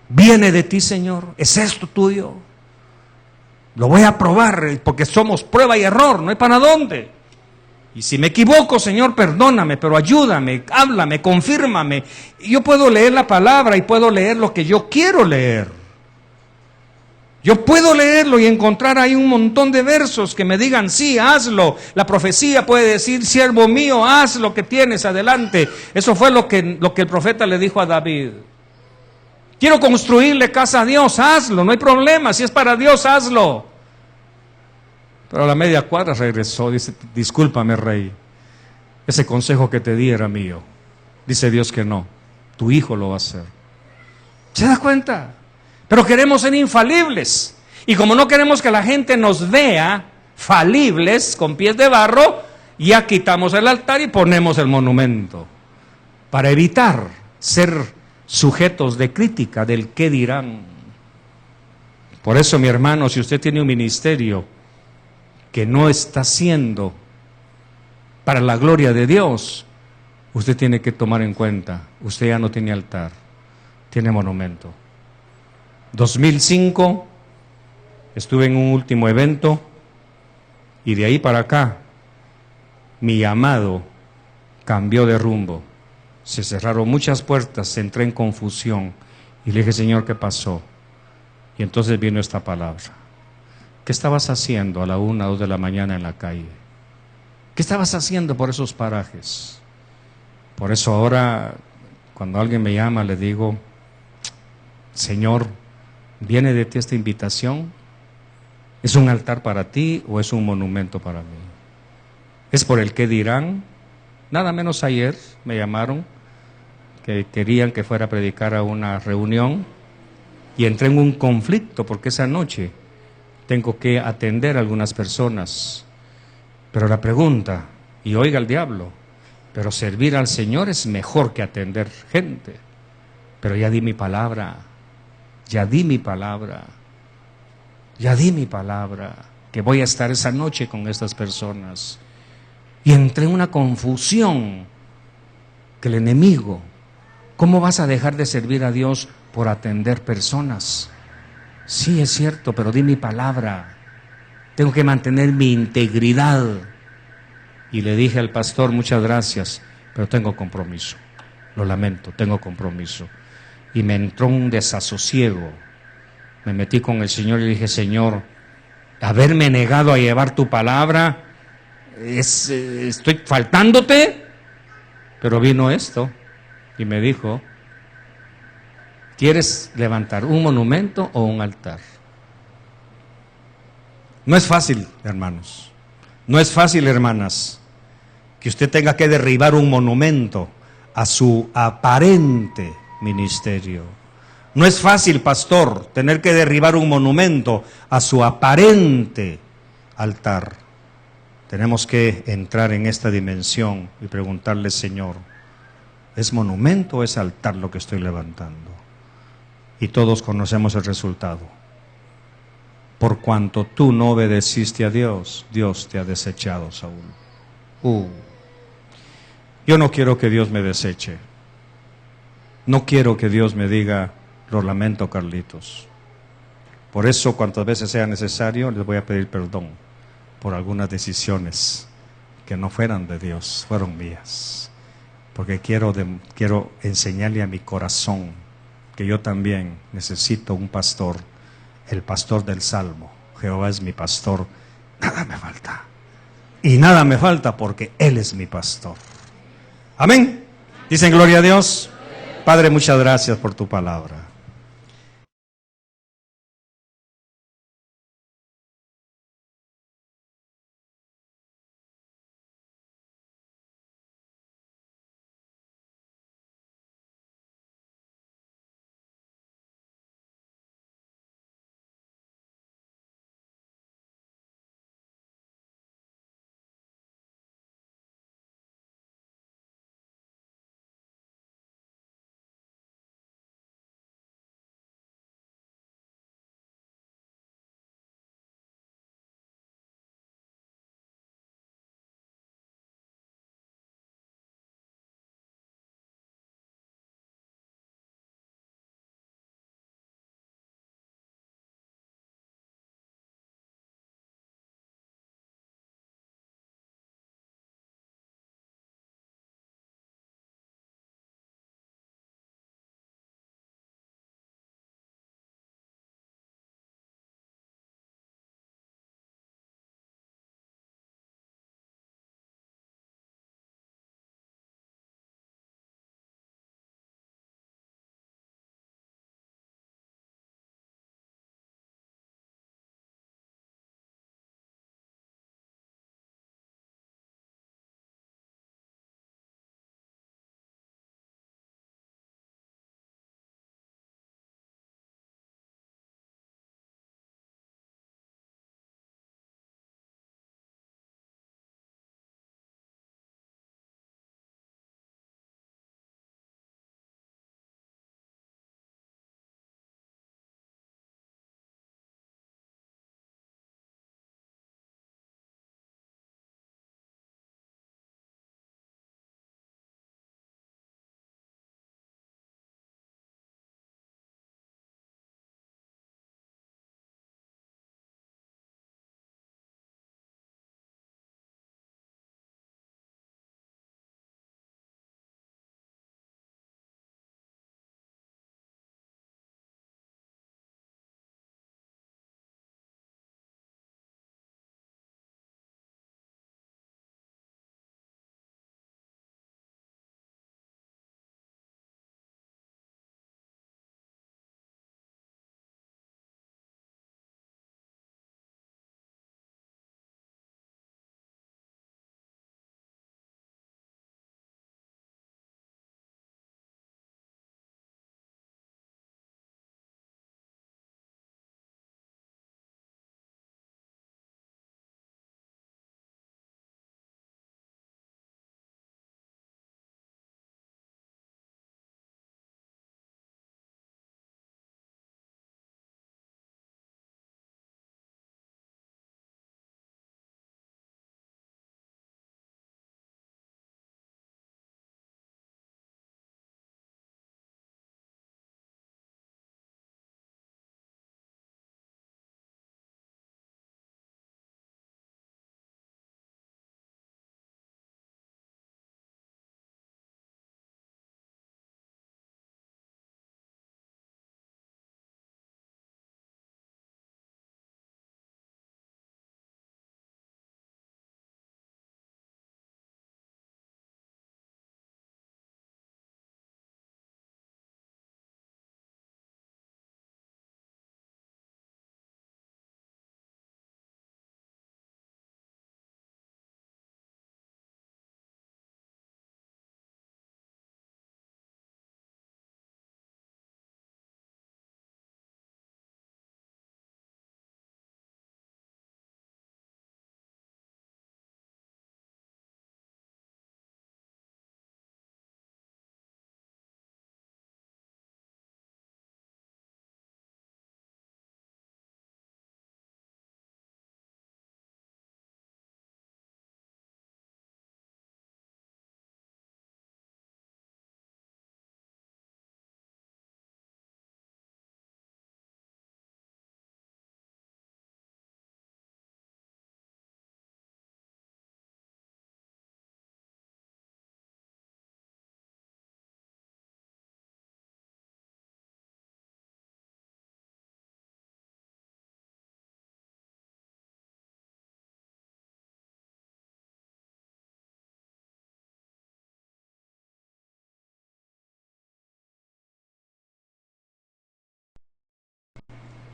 Viene de ti, Señor, es esto tuyo. Lo voy a probar porque somos prueba y error, no hay para dónde. Y si me equivoco, Señor, perdóname, pero ayúdame, háblame, confírmame. Yo puedo leer la palabra y puedo leer lo que yo quiero leer. Yo puedo leerlo y encontrar ahí un montón de versos que me digan: sí, hazlo. La profecía puede decir: siervo mío, haz lo que tienes, adelante. Eso fue lo que el profeta le dijo a David. Quiero construirle casa a Dios, hazlo, no hay problema, si es para Dios, hazlo. Pero a la media cuadra regresó, dice: discúlpame, rey, ese consejo que te di era mío. Dice Dios que no, tu hijo lo va a hacer. ¿Se da cuenta? Pero queremos ser infalibles. Y como no queremos que la gente nos vea falibles, con pies de barro, ya quitamos el altar y ponemos el monumento. Para evitar ser sujetos de crítica, del qué dirán. Por eso, mi hermano, si usted tiene un ministerio que no está haciendo para la gloria de Dios, usted tiene que tomar en cuenta, usted ya no tiene altar, tiene monumento. 2005 estuve en un último evento y de ahí para acá mi llamado cambió de rumbo. Se cerraron muchas puertas, entré en confusión y le dije, Señor, ¿qué pasó? Y entonces vino esta palabra. ¿Qué estabas haciendo a la 1 o 2 de la mañana en la calle? ¿Qué estabas haciendo por esos parajes? Por eso ahora, cuando alguien me llama, le digo, Señor, ¿viene de ti esta invitación? ¿Es un altar para ti o es un monumento para mí? ¿Es por el que dirán? Nada menos ayer me llamaron que querían que fuera a predicar a una reunión y entré en un conflicto porque esa noche tengo que atender a algunas personas. Pero la pregunta, y oiga el diablo, pero servir al Señor es mejor que atender gente. Pero ya di mi palabra, ya di mi palabra, ya di mi palabra, que voy a estar esa noche con estas personas. Y entré en una confusión que el enemigo, ¿cómo vas a dejar de servir a Dios por atender personas? Sí, es cierto, pero di mi palabra. Tengo que mantener mi integridad. Y le dije al pastor, muchas gracias, pero tengo compromiso. Lo lamento, tengo compromiso. Y me entró un desasosiego. Me metí con el Señor y le dije, Señor, haberme negado a llevar tu palabra, estoy faltándote. Pero vino esto y me dijo, ¿quieres levantar un monumento o un altar? No es fácil, hermanos. No es fácil, hermanas, que usted tenga que derribar un monumento a su aparente ministerio. No es fácil, pastor, tener que derribar un monumento a su aparente altar. Tenemos que entrar en esta dimensión y preguntarle, Señor, ¿es monumento o es altar lo que estoy levantando? Y todos conocemos el resultado. Por cuanto tú no obedeciste a Dios, Dios te ha desechado, Saúl. Yo no quiero que Dios me deseche. No quiero que Dios me diga, lo lamento, Carlitos. Por eso, cuantas veces sea necesario, les voy a pedir perdón por algunas decisiones que no fueran de Dios, fueron mías. Porque quiero enseñarle a mi corazón que yo también necesito un pastor, el pastor del Salmo. Jehová es mi pastor, nada me falta. Y nada me falta porque Él es mi pastor. Amén. Dicen gloria a Dios. Padre, muchas gracias por tu palabra.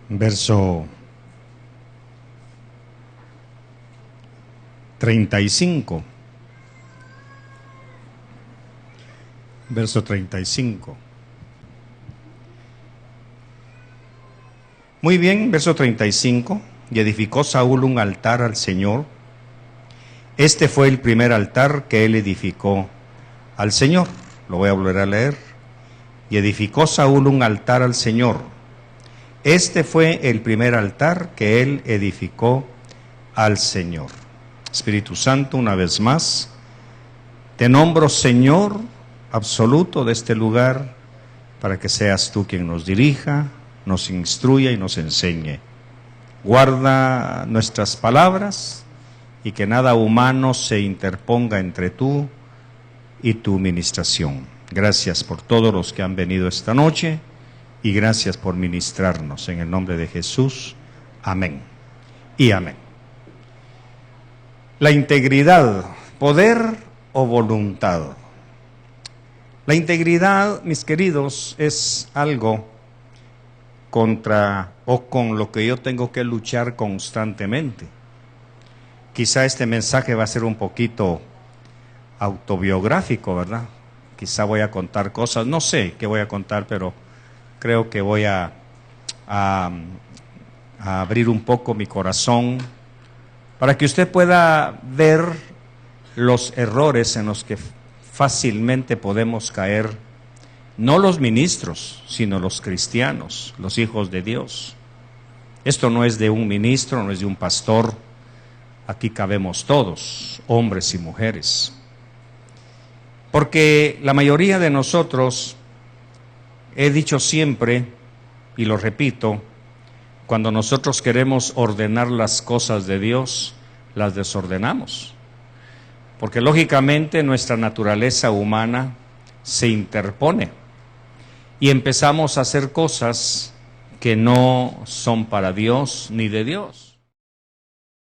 verso 35. Verso 35. Muy bien, verso 35. Y edificó Saúl un altar al Señor. Este fue el primer altar que él edificó al Señor. Lo voy a volver a leer. Y edificó Saúl un altar al Señor. Este fue el primer altar que él edificó al Señor. Espíritu Santo, una vez más, te nombro Señor absoluto de este lugar, para que seas tú quien nos dirija, nos instruya y nos enseñe. Guarda nuestras palabras y que nada humano se interponga entre tú y tu ministración. Gracias por todos los que han venido esta noche y gracias por ministrarnos. En el nombre de Jesús, amén y amén. La integridad, poder o voluntad. La integridad, mis queridos, es algo contra o con lo que yo tengo que luchar constantemente. Quizá este mensaje va a ser un poquito autobiográfico, ¿verdad? Quizá voy a contar cosas, no sé qué voy a contar, pero creo que voy a abrir un poco mi corazón para que usted pueda ver los errores en los que fácilmente podemos caer, no los ministros, sino los cristianos, los hijos de Dios. Esto no es de un ministro, no es de un pastor, aquí cabemos todos, hombres y mujeres. Porque la mayoría de nosotros, he dicho siempre, y lo repito, cuando nosotros queremos ordenar las cosas de Dios, las desordenamos. Porque lógicamente nuestra naturaleza humana se interpone y empezamos a hacer cosas que no son para Dios ni de Dios.